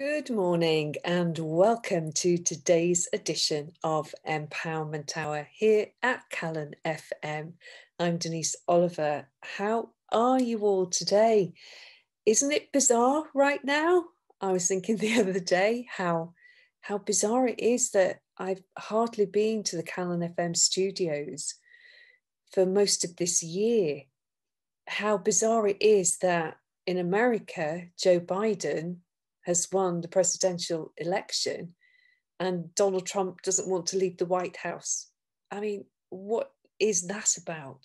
Good morning and welcome to today's edition of Empowerment Hour here at Callan FM. I'm Denise Oliver. How are you all today? Isn't it bizarre right now? I was thinking the other day how bizarre it is that I've hardly been to the Callan FM studios for most of this year. How bizarre it is that in America, Joe Biden has won the presidential election and Donald Trump doesn't want to leave the White House. I mean, what is that about?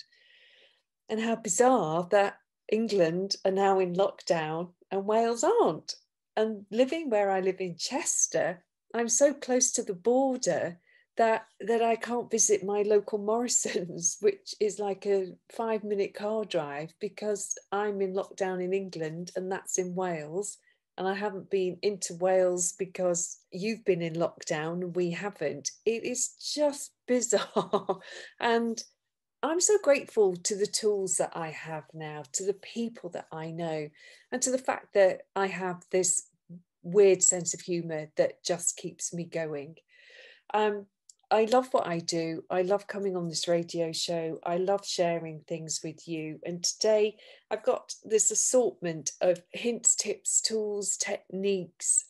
And how bizarre that England are now in lockdown and Wales aren't. And living where I live in Chester, I'm so close to the border that I can't visit my local Morrison's, which is like a 5-minute car drive, because I'm in lockdown in England and that's in Wales. And I haven't been into Wales because you've been in lockdown and we haven't. It is just bizarre. And I'm so grateful to the tools that I have now, to the people that I know, and to the fact that I have this weird sense of humour that just keeps me going. I love what I do. I love coming on this radio show. I love sharing things with you. And today I've got this assortment of hints, tips, tools, techniques,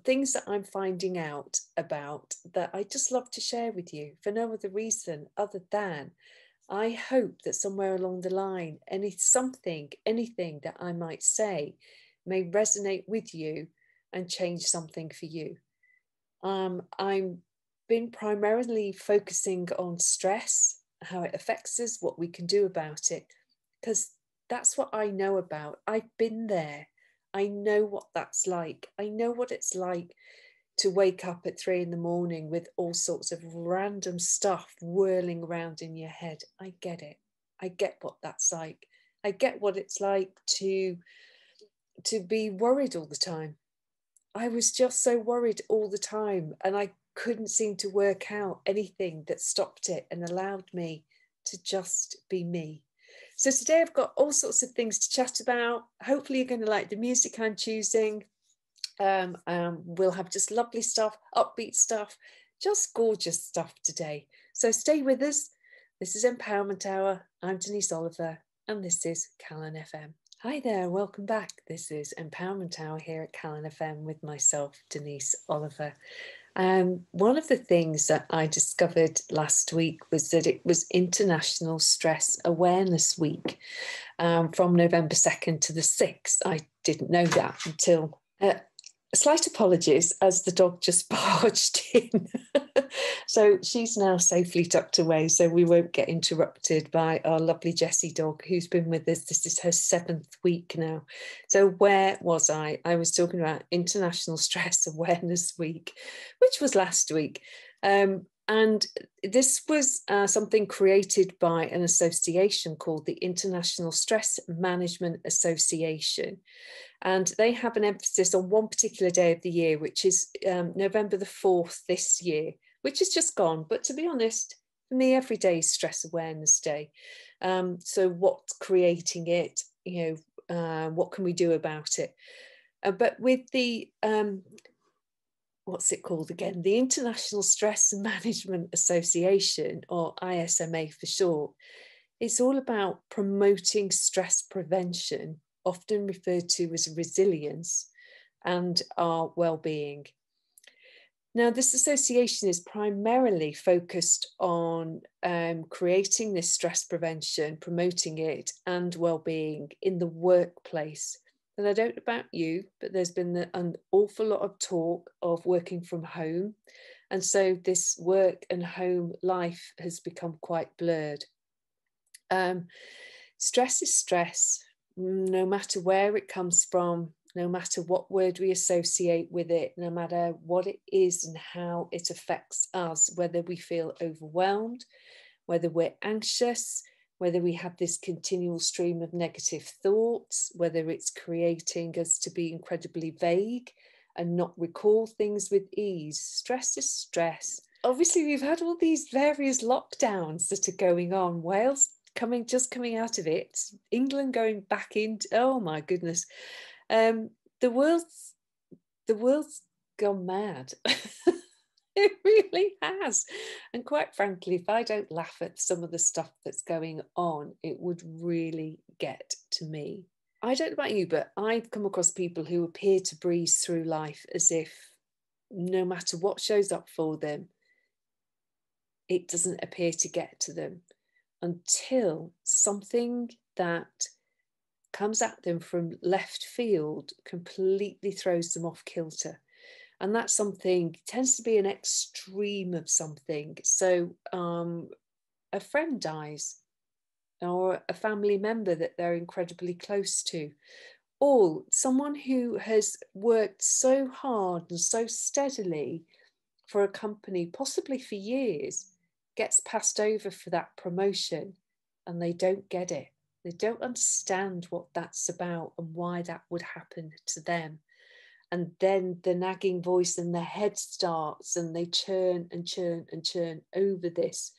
things that I'm finding out about that I just love to share with you for no other reason other than I hope that somewhere along the line, anything that I might say may resonate with you and change something for you. I'm been primarily focusing on stress, how it affects us, what we can do about it, because that's what I know about. I've been there. I know what that's like. I know what it's like to wake up at 3 a.m. with all sorts of random stuff whirling around in your head. I get it. I get what that's like. I get what it's like to be worried all the time. I was just so worried all the time, and I couldn't seem to work out anything that stopped it and allowed me to just be me. So today I've got all sorts of things to chat about. Hopefully you're going to like the music I'm choosing. We'll have just lovely stuff, upbeat stuff, just gorgeous stuff today. So stay with us. This is Empowerment Hour. I'm Denise Oliver and this is Callan FM. Hi there, welcome back. This is Empowerment Hour here at Callan FM with myself, Denise Oliver. One of the things that I discovered last week was that it was International Stress Awareness Week from November 2nd to the 6th. I didn't know that until slight apologies as the dog just barged in. So she's now safely tucked away, so we won't get interrupted by our lovely Jessie dog, who's been with us. This is her 7th week now. So where was I? I was talking about International Stress Awareness Week, which was last week. And this was something created by an association called the International Stress Management Association. And they have an emphasis on one particular day of the year, which is November the 4th this year, which has just gone. But to be honest, for me, every day is Stress Awareness Day. So what's creating it? What can we do about it? But with the what's it called again? The International Stress Management Association, or ISMA for short, it's all about promoting stress prevention, often referred to as resilience, and our well-being. Now, this association is primarily focused on creating this stress prevention, promoting it, and well-being in the workplace. And I don't know about you, but there's been an awful lot of talk of working from home. And so this work and home life has become quite blurred. Stress is stress, no matter where it comes from, no matter what word we associate with it, no matter what it is and how it affects us, whether we feel overwhelmed, whether we're anxious, whether we have this continual stream of negative thoughts, whether it's creating us to be incredibly vague and not recall things with ease. Stress is stress. Obviously, we've had all these various lockdowns that are going on. Wales just coming out of it, England going back into, oh my goodness. The world's the world's gone mad. It really has. And quite frankly, if I don't laugh at some of the stuff that's going on, it would really get to me. I don't know about you, but I've come across people who appear to breeze through life as if no matter what shows up for them, it doesn't appear to get to them until something that comes at them from left field completely throws them off kilter. And that something tends to be an extreme of something. So a friend dies, or a family member that they're incredibly close to, or someone who has worked so hard and so steadily for a company, possibly for years, gets passed over for that promotion and they don't get it. They don't understand what that's about and why that would happen to them. And then the nagging voice in their head starts, and they churn and churn and churn over this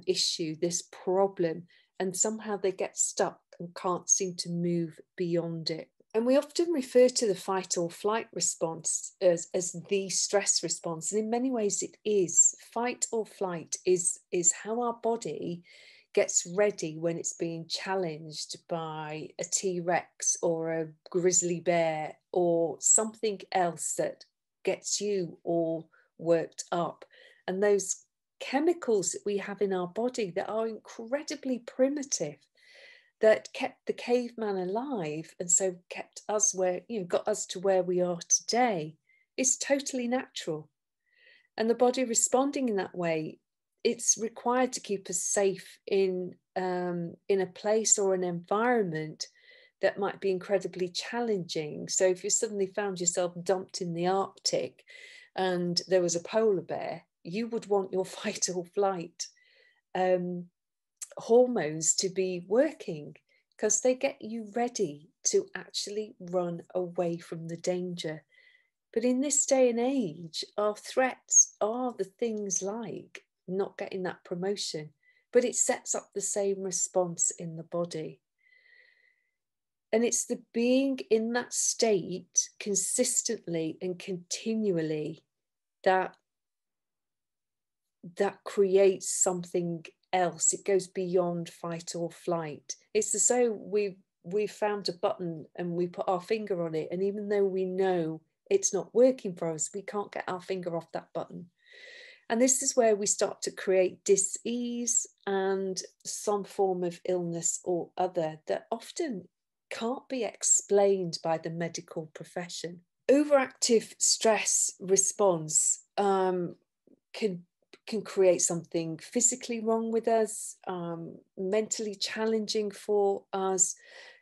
issue, this problem, and somehow they get stuck and can't seem to move beyond it. And we often refer to the fight or flight response as the stress response. And in many ways it is. Fight or flight is how our body gets ready when it's being challenged by a T-Rex or a grizzly bear or something else that gets you all worked up. And those chemicals that we have in our body that are incredibly primitive, that kept the caveman alive and so kept us where, got us to where we are today, is totally natural. And the body responding in that way, it's required to keep us safe in a place or an environment that might be incredibly challenging. So if you suddenly found yourself dumped in the Arctic and there was a polar bear, you would want your fight or flight hormones to be working, because they get you ready to actually run away from the danger. But in this day and age, our threats are the things like not getting that promotion, but it sets up the same response in the body. And it's the being in that state consistently and continually that creates something else. It goes beyond fight or flight. It's as though we've found a button and we put our finger on it, and even though we know it's not working for us, we can't get our finger off that button. And this is where we start to create dis-ease and some form of illness or other that often can't be explained by the medical profession. Overactive stress response can create something physically wrong with us, mentally challenging for us,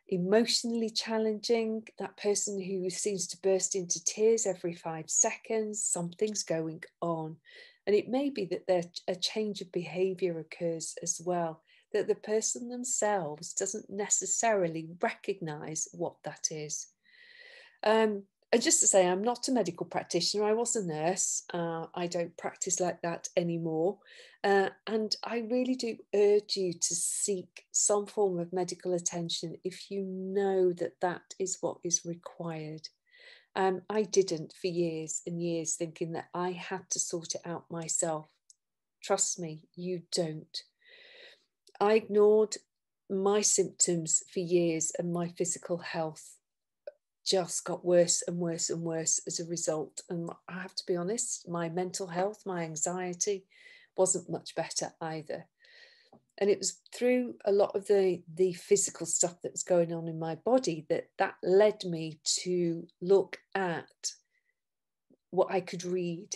emotionally challenging. That person who seems to burst into tears every 5 seconds, something's going on. And it may be that a change of behavior occurs as well, that the person themselves doesn't necessarily recognize what that is. And just to say, I'm not a medical practitioner. I was a nurse. I don't practice like that anymore. And I really do urge you to seek some form of medical attention if you know that that is what is required. I didn't for years and years, thinking that I had to sort it out myself. Trust me, you don't. I ignored my symptoms for years, and my physical health just got worse and worse and worse as a result. And I have to be honest, my mental health, my anxiety wasn't much better either. And it was through a lot of the physical stuff that was going on in my body that led me to look at what I could read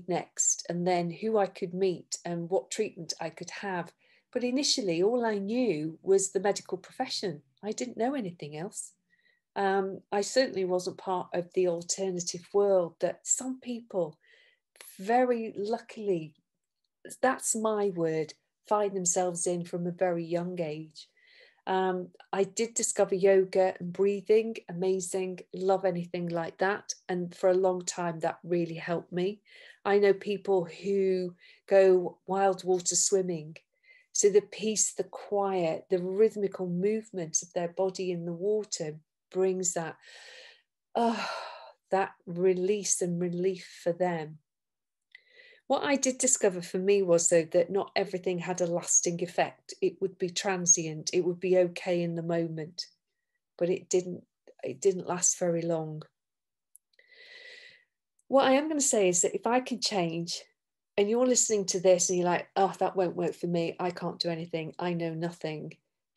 next, and then who I could meet and what treatment I could have. But initially, all I knew was the medical profession. I didn't know anything else. I certainly wasn't part of the alternative world that some people, very luckily, that's my word, find themselves in from a very young age. I did discover yoga and breathing, amazing, love anything like that. And for a long time, that really helped me. I know people who go wild water swimming. So the peace, the quiet, the rhythmical movement of their body in the water brings that that release and relief for them. What I did discover for me was, though, that not everything had a lasting effect. It would be transient, it would be okay in the moment, but it didn't last very long. What I am going to say is that if I can change, and you're listening to this and you're like, oh, that won't work for me, I can't do anything, I know nothing,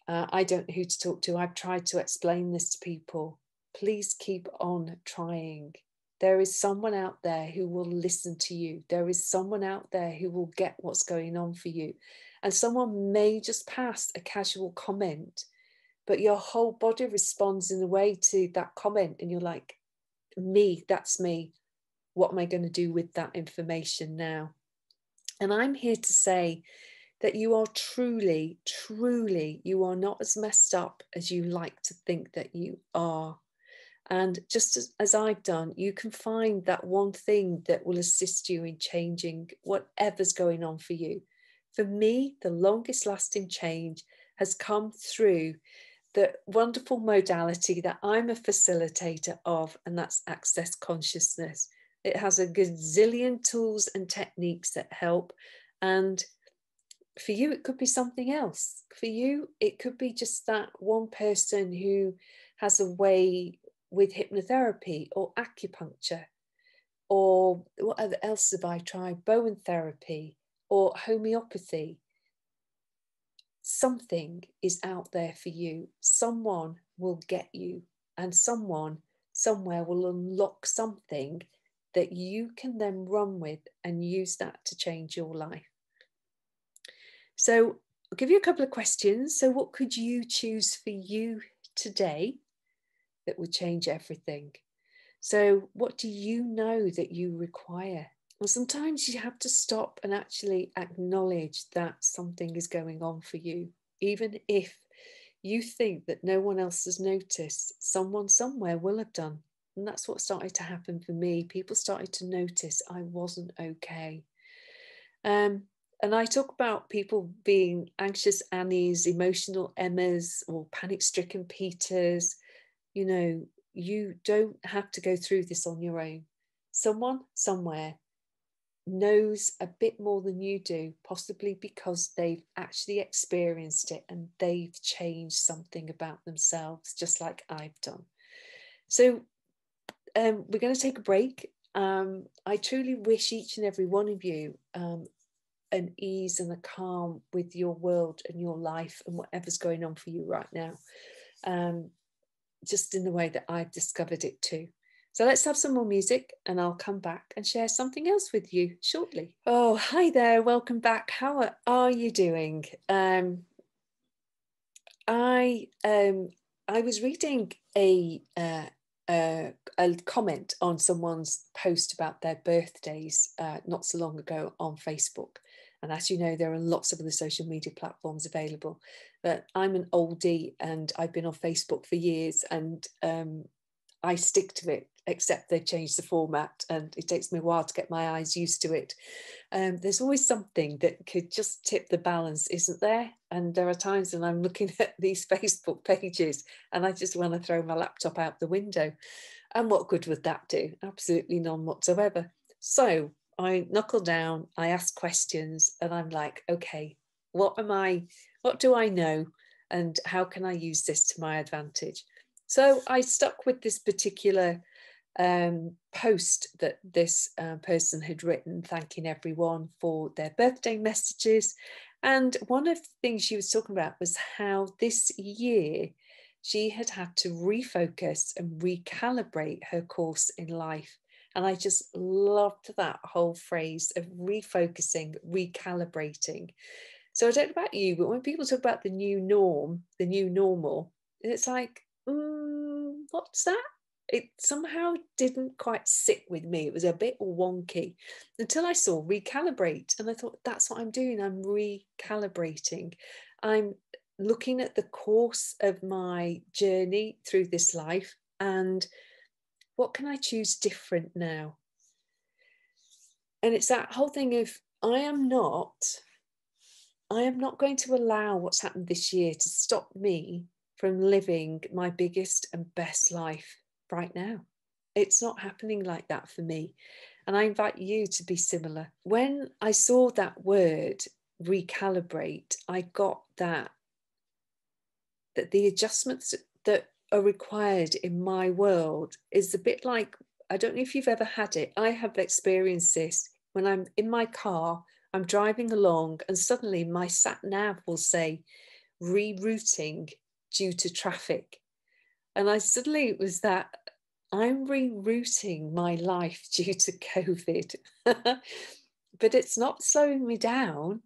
I don't know who to talk to, I've tried to explain this to people, please keep on trying. There is someone out there who will listen to you. There is someone out there who will get what's going on for you. And someone may just pass a casual comment, but your whole body responds in a way to that comment. And you're like, me, that's me. What am I going to do with that information now? And I'm here to say that you are truly, truly, you are not as messed up as you like to think that you are. And just as I've done, you can find that one thing that will assist you in changing whatever's going on for you. For me, the longest lasting change has come through the wonderful modality that I'm a facilitator of, and that's Access Consciousness. It has a gazillion tools and techniques that help. And for you, it could be something else. For you, it could be just that one person who has a way with hypnotherapy or acupuncture, or what else have I tried? Bowen therapy or homeopathy. Something is out there for you. Someone will get you, and someone somewhere will unlock something that you can then run with and use that to change your life. So I'll give you a couple of questions. So what could you choose for you today that would change everything? So what do you know that you require? Well, sometimes you have to stop and actually acknowledge that something is going on for you. Even if you think that no one else has noticed, someone somewhere will have done. And that's what started to happen for me. People started to notice I wasn't okay. And I talk about people being anxious Annies, emotional Emmas, or panic-stricken Peters. You know, you don't have to go through this on your own. Someone somewhere knows a bit more than you do, possibly because they've actually experienced it and they've changed something about themselves, just like I've done. So we're going to take a break. I truly wish each and every one of you an ease and a calm with your world and your life and whatever's going on for you right now, just in the way that I've discovered it too. So let's have some more music and I'll come back and share something else with you shortly. Oh, hi there. Welcome back. How are you doing? I was reading a comment on someone's post about their birthdays not so long ago on Facebook. And as you know, there are lots of other social media platforms available. But I'm an oldie and I've been on Facebook for years, and I stick to it, except they've changed the format and it takes me a while to get my eyes used to it. There's always something that could just tip the balance, isn't there? And there are times when I'm looking at these Facebook pages and I just want to throw my laptop out the window. And what good would that do? Absolutely none whatsoever. So I knuckle down, I ask questions, and I'm like, okay, what do I know? And how can I use this to my advantage? So I stuck with this particular post that this person had written, thanking everyone for their birthday messages. And one of the things she was talking about was how this year she had had to refocus and recalibrate her course in life. And I just loved that whole phrase of refocusing, recalibrating. So I don't know about you, but when people talk about the new norm, the new normal, it's like, what's that? It somehow didn't quite sit with me. It was a bit wonky until I saw recalibrate. And I thought, that's what I'm doing. I'm recalibrating. I'm looking at the course of my journey through this life and what can I choose different now? And it's that whole thing of I am not going to allow what's happened this year to stop me from living my biggest and best life right now. It's not happening like that for me. And I invite you to be similar. When I saw that word recalibrate, I got that the adjustments that are required in my world is a bit like, I don't know if you've ever had it. I have experienced this when I'm in my car, I'm driving along, and suddenly my sat nav will say rerouting due to traffic. And I suddenly, it was that I'm rerouting my life due to COVID. But it's not slowing me down.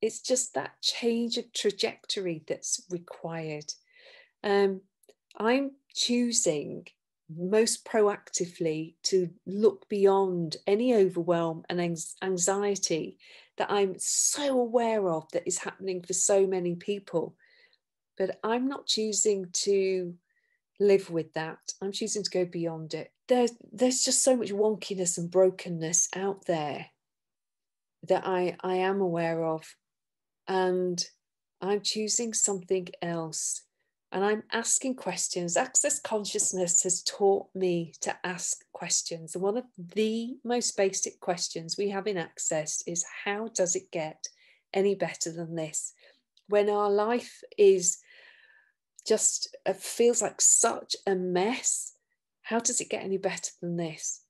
It's just that change of trajectory that's required. I'm choosing most proactively to look beyond any overwhelm and anxiety that I'm so aware of that is happening for so many people. But I'm not choosing to live with that. I'm choosing to go beyond it. There's just so much wonkiness and brokenness out there that I am aware of. And I'm choosing something else. And I'm asking questions. Access consciousness has taught me to ask questions. And one of the most basic questions we have in Access is, how does it get any better than this? When our life is just feels like such a mess, how does it get any better than this?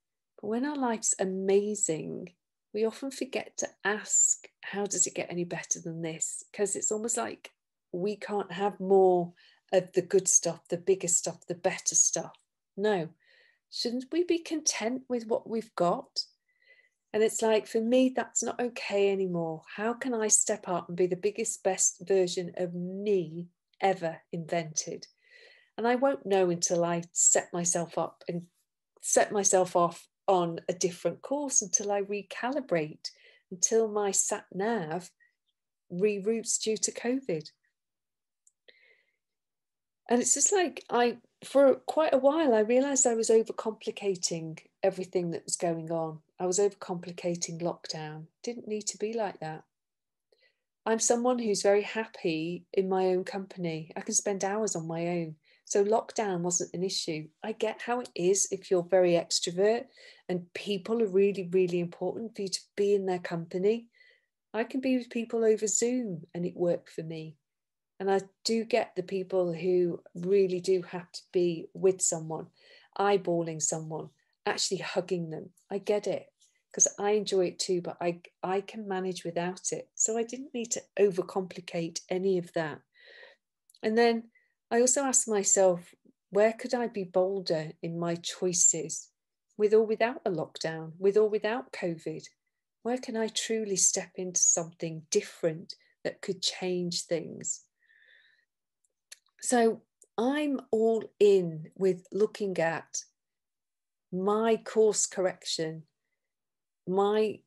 But when our life's amazing, we often forget to ask, how does it get any better than this? Because it's almost like we can't have more of the good stuff, the bigger stuff, the better stuff. No, shouldn't we be content with what we've got? And it's like, for me, that's not okay anymore. How can I step up and be the biggest, best version of me ever invented? And I won't know until I set myself up and set myself off on a different course, until I recalibrate, until my sat nav reroutes due to COVID. And it's just like, for quite a while, I realized I was overcomplicating everything that was going on. I was overcomplicating lockdown. Didn't need to be like that. I'm someone who's very happy in my own company. I can spend hours on my own. So lockdown wasn't an issue. I get how it is if you're very extrovert and people are really, really important for you to be in their company. I can be with people over Zoom and it worked for me. And I do get the people who really do have to be with someone, eyeballing someone, actually hugging them. I get it, because I enjoy it too, but I can manage without it. So I didn't need to overcomplicate any of that. And then I also asked myself, where could I be bolder in my choices, with or without a lockdown, with or without COVID? Where can I truly step into something different that could change things? So I'm all in with looking at my course correction, my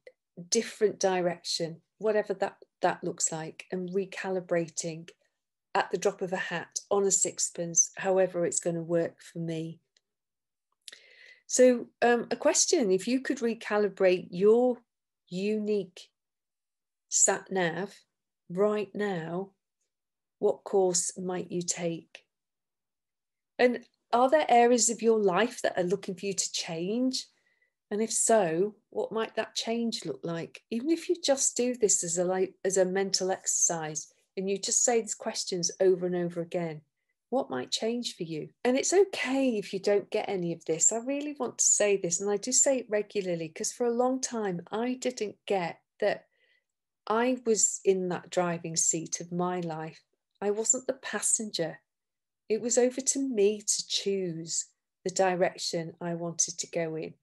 different direction, whatever that looks like, and recalibrating at the drop of a hat, on a sixpence, however it's going to work for me. So a question: if you could recalibrate your unique sat nav right now, what course might you take? And are there areas of your life that are looking for you to change? And if so, what might that change look like? Even if you just do this as a mental exercise and you just say these questions over and over again, what might change for you? And it's okay if you don't get any of this. I really want to say this, and I do say it regularly, because for a long time I didn't get that I was in that driving seat of my life. I wasn't the passenger. It was over to me to choose the direction I wanted to go in.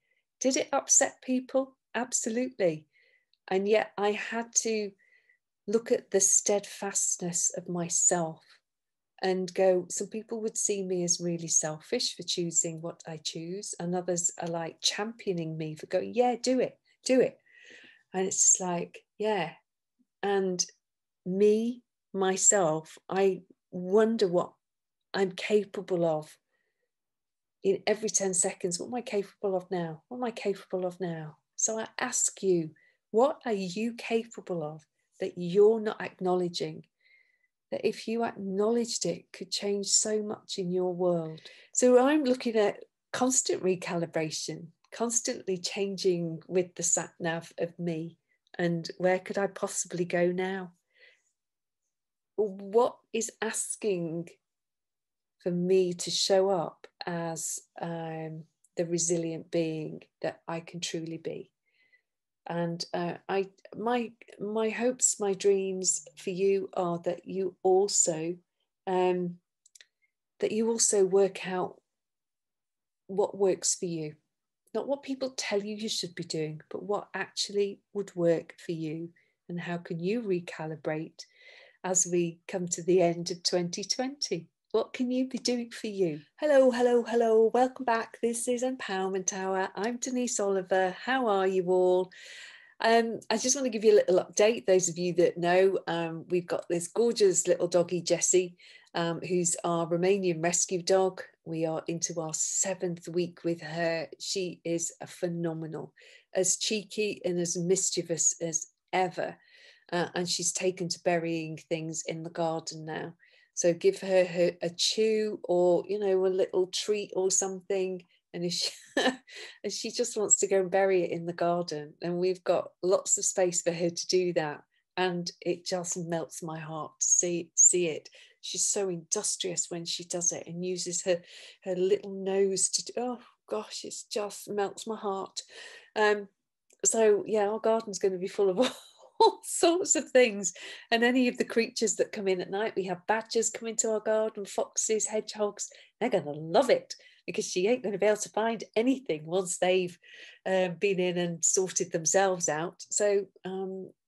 Did it upset people? Absolutely. And yet I had to look at the steadfastness of myself and go, some people would see me as really selfish for choosing what I choose, and others are like championing me for going, yeah, do it. And it's just like, yeah. And me, myself, I wonder what I'm capable of in every 10 seconds. What am I capable of now? What am I capable of now? So I ask you, what are you capable of that you're not acknowledging? That if you acknowledged it, could change so much in your world. So I'm looking at constant recalibration, constantly changing with the sat nav of me. And where could I possibly go now? What is asking for me to show up as the resilient being that I can truly be? And my hopes, my dreams for you are that you also work out what works for you. Not what people tell you you should be doing, but what actually would work for you. And how can you recalibrate as we come to the end of 2020? What can you be doing for you? Hello, hello, hello. Welcome back. This is Empowerment Hour. I'm Denise Oliver. How are you all? I just want to give you a little update. Those of you that know, we've got this gorgeous little doggy, Jessie, who's our Romanian rescue dog. We are into our 7th week with her. She is a phenomenal, as cheeky and as mischievous as ever. And she's taken to burying things in the garden now. So give her a chew or, a little treat or something. And if she just wants to go and bury it in the garden, and we've got lots of space for her to do that. And it just melts my heart to see it. She's so industrious when she does it and uses her little nose to do, oh gosh, it just melts my heart. So yeah, our garden's going to be full of all sorts of things, and any of the creatures that come in at night. We have badgers come into our garden, foxes, hedgehogs. They're going to love it, because she ain't going to be able to find anything once they've been in and sorted themselves out. So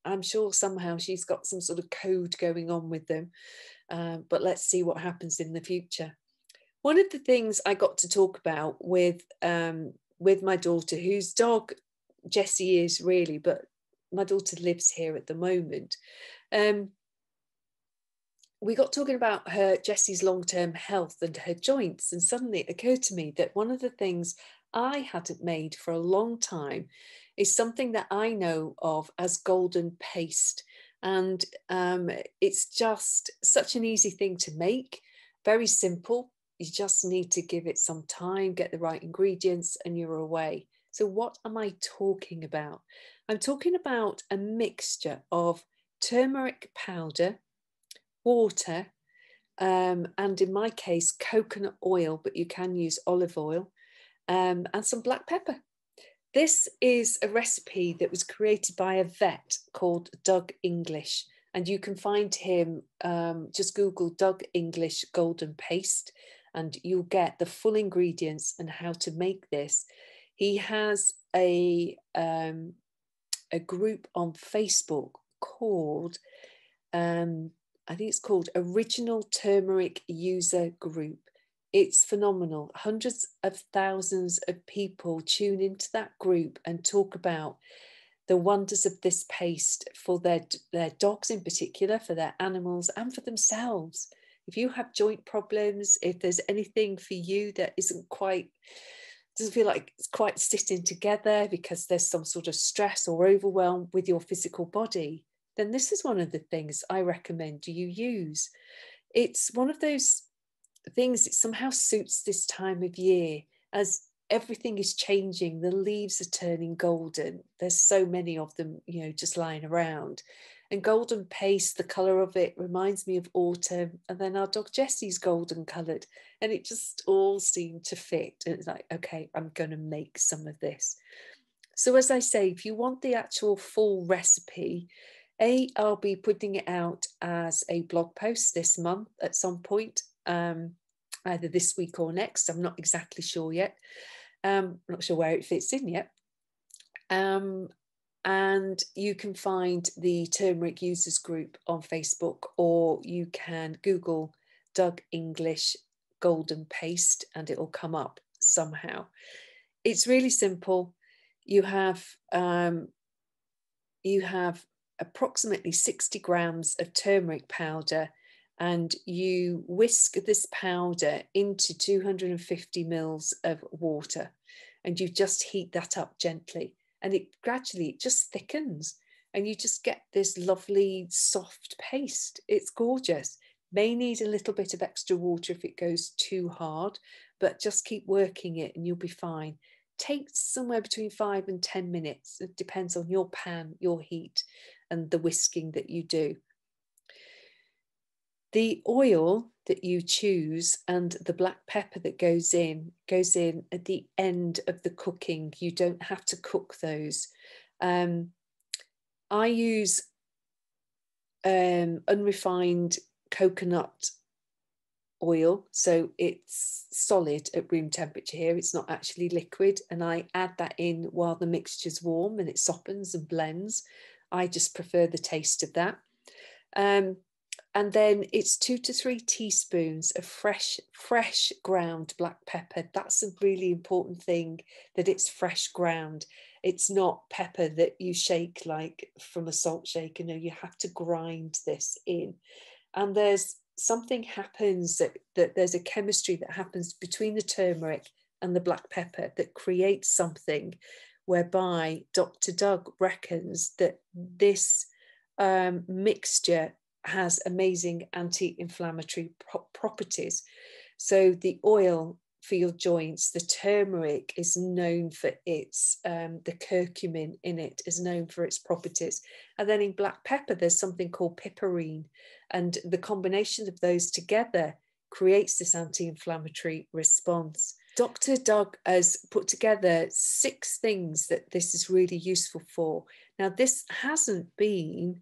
I'm sure somehow she's got some sort of code going on with them. But let's see what happens in the future. One of the things I got to talk about with my daughter, whose dog Jessie is really, but my daughter lives here at the moment. We got talking about Jessie's long-term health and her joints, and suddenly it occurred to me that one of the things I hadn't made for a long time is something that I know of as golden paste. And it's just such an easy thing to make, very simple. You just need to give it some time, get the right ingredients, and you're away. So what am I talking about? I'm talking about a mixture of turmeric powder, water, and in my case, coconut oil, but you can use olive oil, and some black pepper. This is a recipe that was created by a vet called Doug English, and you can find him, just Google Doug English golden paste, and you'll get the full ingredients and how to make this. He has a group on Facebook called, I think it's called Original Turmeric User Group. It's phenomenal. Hundreds of thousands of people tune into that group and talk about the wonders of this paste for their dogs in particular, for their animals and for themselves. If you have joint problems, if there's anything for you that doesn't feel like it's quite sitting together because there's some sort of stress or overwhelm with your physical body, then this is one of the things I recommend you use. It's one of those things that somehow suits this time of year, as everything is changing. The leaves are turning golden. There's so many of them, just lying around. And golden paste, the colour of it reminds me of autumn. And then our dog Jessie's golden coloured. And it just all seemed to fit. And it's like, okay, I'm going to make some of this. So as I say, if you want the actual full recipe, I'll be putting it out as a blog post this month at some point, either this week or next. I'm not exactly sure yet. I'm not sure where it fits in yet. And you can find the Turmeric Users Group on Facebook, or you can Google Doug English golden paste and it will come up somehow. It's really simple. You have approximately 60 grams of turmeric powder, and you whisk this powder into 250 mils of water, and you just heat that up gently, and it gradually just thickens, and you just get this lovely soft paste. It's gorgeous. May need a little bit of extra water if it goes too hard, but just keep working it and you'll be fine. Takes somewhere between 5 and 10 minutes. It depends on your pan, your heat, and the whisking that you do. The oil that you choose and the black pepper that goes in at the end of the cooking. You don't have to cook those. I use unrefined coconut oil, so it's solid at room temperature here, it's not actually liquid, and I add that in while the mixture's warm and it softens and blends. I just prefer the taste of that. And then it's 2 to 3 teaspoons of fresh ground black pepper. That's a really important thing, that it's fresh ground. It's not pepper that you shake like from a salt shaker. No, you have to grind this in. And there's something happens that there's a chemistry that happens between the turmeric and the black pepper that creates something whereby Dr. Doug reckons that this mixture has amazing anti-inflammatory properties. So the oil for your joints, the turmeric is known for its, the curcumin in it is known for its properties. And then in black pepper, there's something called piperine. And the combination of those together creates this anti-inflammatory response. Dr. Doug has put together 6 things that this is really useful for. Now, this hasn't been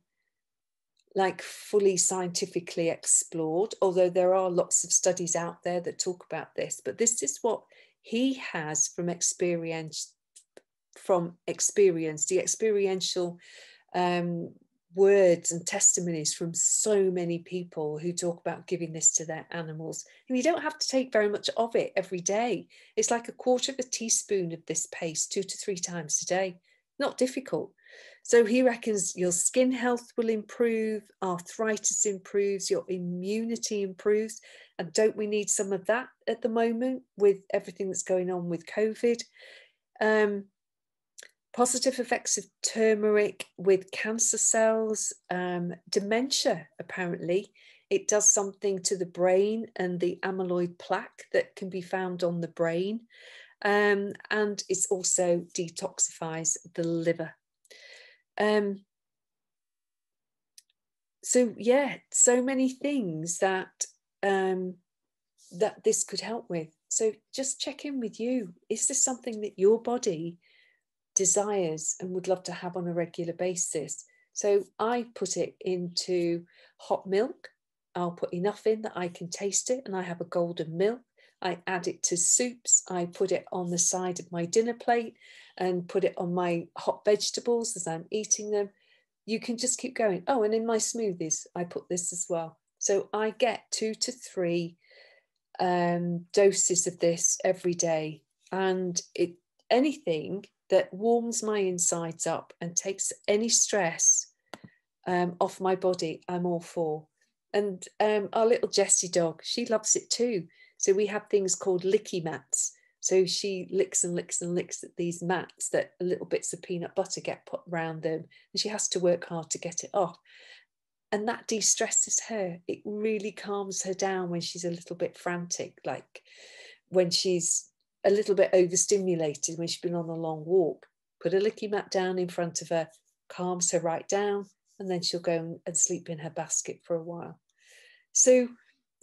like fully scientifically explored, although there are lots of studies out there that talk about this, but this is what he has from experience, the experiential words and testimonies from so many people who talk about giving this to their animals. And you don't have to take very much of it every day. It's like 1/4 of a teaspoon of this paste 2 to 3 times a day. Not difficult. So he reckons your skin health will improve, arthritis improves, your immunity improves. And don't we need some of that at the moment with everything that's going on with COVID? Positive effects of turmeric with cancer cells, dementia, apparently. It does something to the brain and the amyloid plaque that can be found on the brain. And it also detoxifies the liver. So yeah, so many things that that this could help with. So just check in with you. Is this something that your body desires and would love to have on a regular basis? So I put it into hot milk. I'll put enough in that I can taste it, and I have a golden milk. I add it to soups. I put it on the side of my dinner plate and put it on my hot vegetables as I'm eating them. You can just keep going. Oh, and in my smoothies, I put this as well. So I get 2 to 3 doses of this every day. And anything that warms my insides up and takes any stress off my body, I'm all for. And our little Jessie dog, she loves it too. So we have things called licky mats. So she licks and licks and licks at these mats that little bits of peanut butter get put around them, and she has to work hard to get it off. And that de-stresses her. It really calms her down when she's a little bit frantic, like when she's a little bit overstimulated, when she's been on a long walk. Put a licky mat down in front of her, calms her right down, and then she'll go and sleep in her basket for a while. So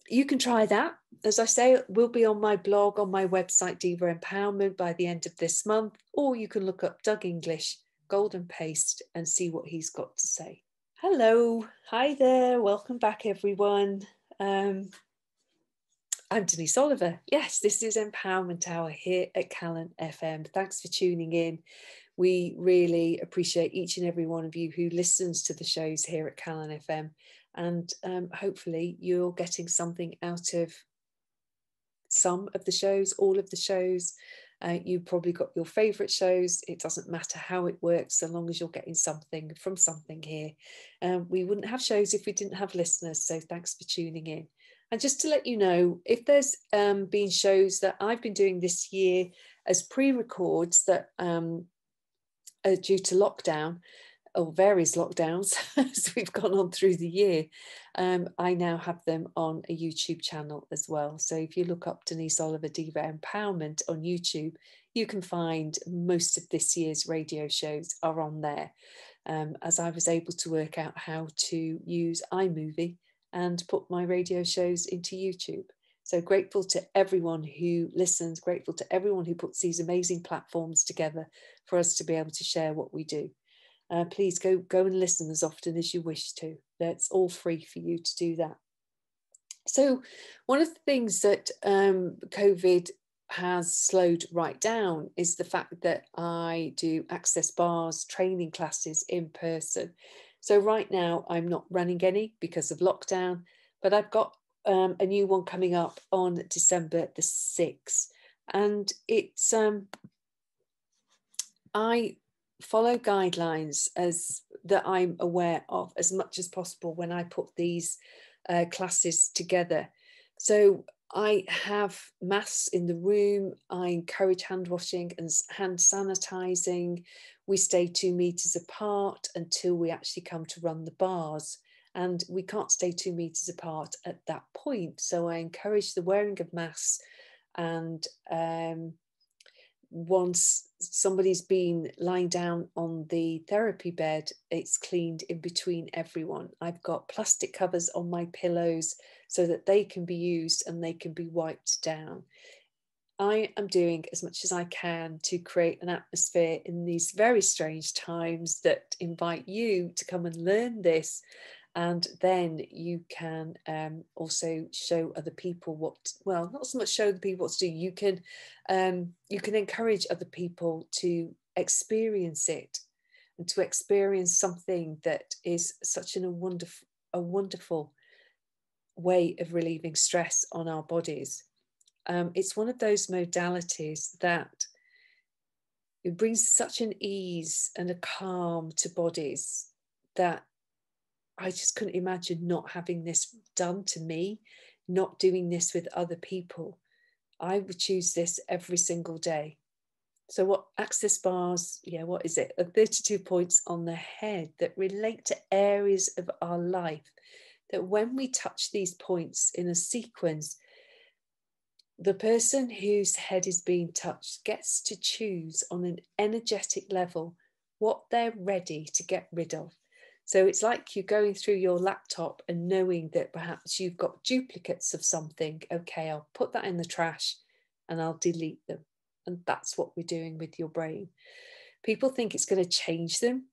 you can try that. As I say, it will be on my blog, on my website, Diva Empowerment, by the end of this month, or you can look up Doug English, Golden Paste, and see what he's got to say. Hello, hi there, welcome back everyone. I'm Denise Oliver. Yes, this is Empowerment Hour here at Calon FM. Thanks for tuning in. We really appreciate each and every one of you who listens to the shows here at Calon FM. And hopefully you're getting something out of some of the shows, all of the shows. You've probably got your favourite shows. It doesn't matter how it works, so long as you're getting something from something here. We wouldn't have shows if we didn't have listeners, so thanks for tuning in. And just to let you know, if there's been shows that I've been doing this year as pre-records that are due to lockdown, or various lockdowns as we've gone on through the year, I now have them on a YouTube channel as well. So if you look up Denise Oliver Diva Empowerment on YouTube, you can find most of this year's radio shows are on there, as I was able to work out how to use iMovie and put my radio shows into YouTube. So grateful to everyone who listens, grateful to everyone who puts these amazing platforms together for us to be able to share what we do. Please go and listen as often as you wish to. That's all free for you to do that. So one of the things that COVID has slowed right down is the fact that I do Access Bars training classes in person. So right now I'm not running any because of lockdown, but I've got a new one coming up on December the 6th. And it's, I follow guidelines as that I'm aware of as much as possible when I put these classes together. So I have masks in the room. I encourage hand washing and hand sanitizing. We stay 2 meters apart until we actually come to run the bars. And we can't stay 2 meters apart at that point. So I encourage the wearing of masks. And once somebody's been lying down on the therapy bed, it's cleaned in between everyone. I've got plastic covers on my pillows so that they can be used and they can be wiped down. I am doing as much as I can to create an atmosphere in these very strange times that invite you to come and learn this. And then you can also show other people what, well, not so much show the people what to do. You can encourage other people to experience it and to experience something that is such a wonderful way of relieving stress on our bodies. It's one of those modalities that it brings such an ease and a calm to bodies that I just couldn't imagine not having this done to me, not doing this with other people. I would choose this every single day. So what Access Bars, what is it? 32 points on the head that relate to areas of our life that when we touch these points in a sequence, the person whose head is being touched gets to choose on an energetic level what they're ready to get rid of. So it's like you're going through your laptop and knowing that perhaps you've got duplicates of something. Okay, I'll put that in the trash and I'll delete them. And that's what we're doing with your brain. People think it's going to change them.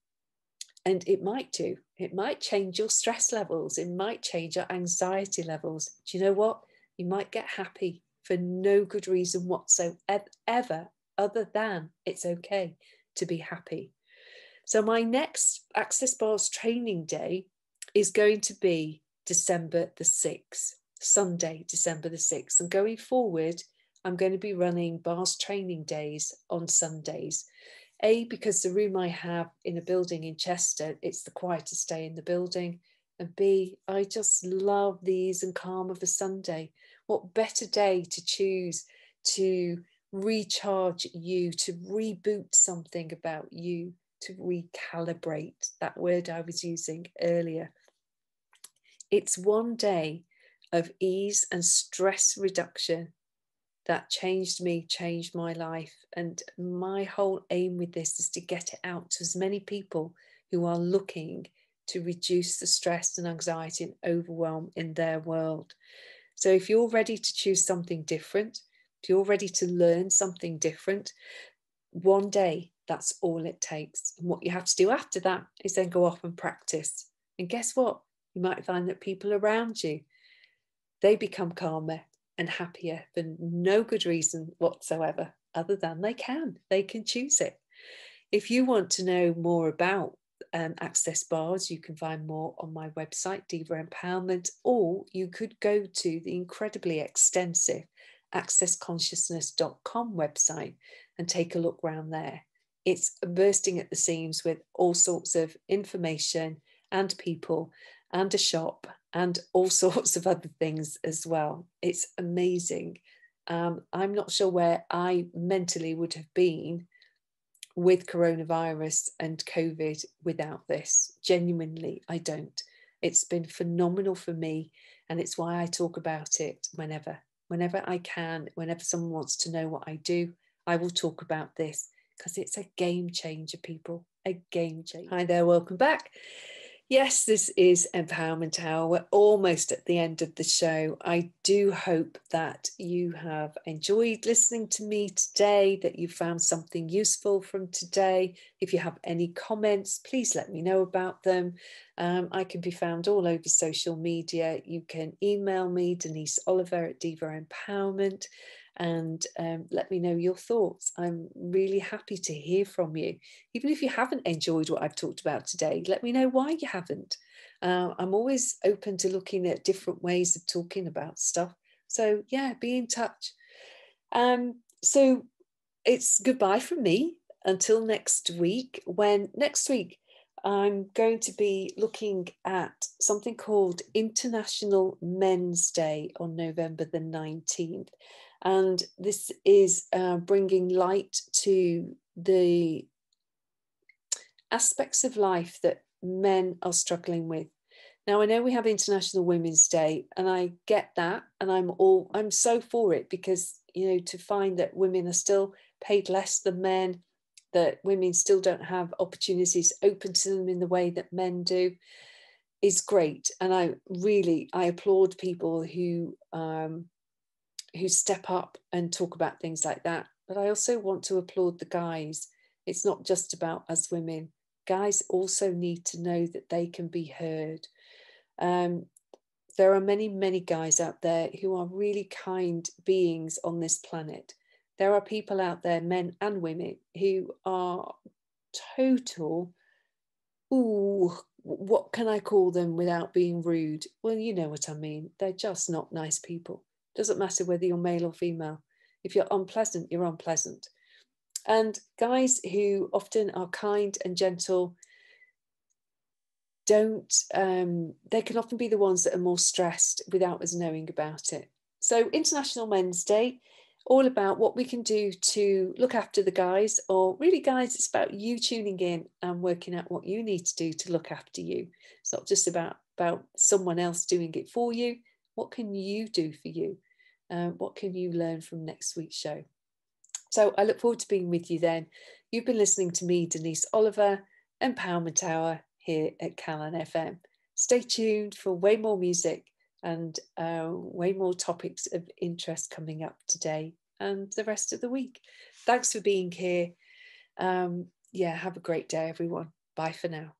And it might do. It might change your stress levels. It might change your anxiety levels. Do you know what? You might get happy for no good reason whatsoever, other than it's okay to be happy. So my next Access Bars training day is going to be December the 6th, Sunday, December the 6th. And going forward, I'm going to be running Bars training days on Sundays. A, because the room I have in a building in Chester, it's the quietest day in the building. And B, I just love the ease and calm of a Sunday. What better day to choose to recharge you, to reboot something about you, to recalibrate, that word I was using earlier. It's one day of ease and stress reduction that changed me, changed my life. And my whole aim with this is to get it out to as many people who are looking to reduce the stress and anxiety and overwhelm in their world. So if you're ready to choose something different, if you're ready to learn something different, one day, that's all it takes. And what you have to do after that is then go off and practice. And guess what? You might find that people around you, they become calmer and happier for no good reason whatsoever, other than they can choose it. If you want to know more about Access Bars, you can find more on my website, Diva Empowerment, or you could go to the incredibly extensive accessconsciousness.com website and take a look around there. It's bursting at the seams with all sorts of information and people and a shop and all sorts of other things as well. It's amazing. I'm not sure where I mentally would have been with coronavirus and COVID without this. Genuinely, I don't. It's been phenomenal for me, and it's why I talk about it whenever I can. Whenever someone wants to know what I do, I will talk about this because it's a game changer, people. A game changer. Hi there, welcome back. Yes, this is Empowerment Hour. We're almost at the end of the show. I do hope that you have enjoyed listening to me today, that you found something useful from today. If you have any comments, please let me know about them. I can be found all over social media. You can email me, Denise Oliver at Diva Empowerment, and let me know your thoughts. I'm really happy to hear from you. Even if you haven't enjoyed what I've talked about today, let me know why you haven't. I'm always open to looking at different ways of talking about stuff. So yeah, be in touch. So it's goodbye from me until next week, when next week I'm going to be looking at something called International Men's Day on November the 19th. And this is bringing light to the aspects of life that men are struggling with. Now, I know we have International Women's Day, and I get that, and I'm so for it, because, you know, to find that women are still paid less than men, that women still don't have opportunities open to them in the way that men do, is great. And I applaud people who step up and talk about things like that. But I also want to applaud the guys. It's not just about us women. Guys also need to know that they can be heard. There are many, many guys out there who are really kind beings on this planet. There are people out there, men and women, who are total, what can I call them without being rude? Well, you know what I mean. They're just not nice people. Doesn't matter whether you're male or female. If you're unpleasant, you're unpleasant. And guys who often are kind and gentle they can often be the ones that are more stressed without us knowing about it. So International Men's Day, all about what we can do to look after the guys, or really, guys, it's about you tuning in and working out what you need to do to look after you. It's not just about someone else doing it for you. What can you do for you? What can you learn from next week's show? So I look forward to being with you then. You've been listening to me, Denise Oliver, Empowerment Hour here at Calon FM. Stay tuned for way more music and way more topics of interest coming up today and the rest of the week. Thanks for being here. Have a great day, everyone. Bye for now.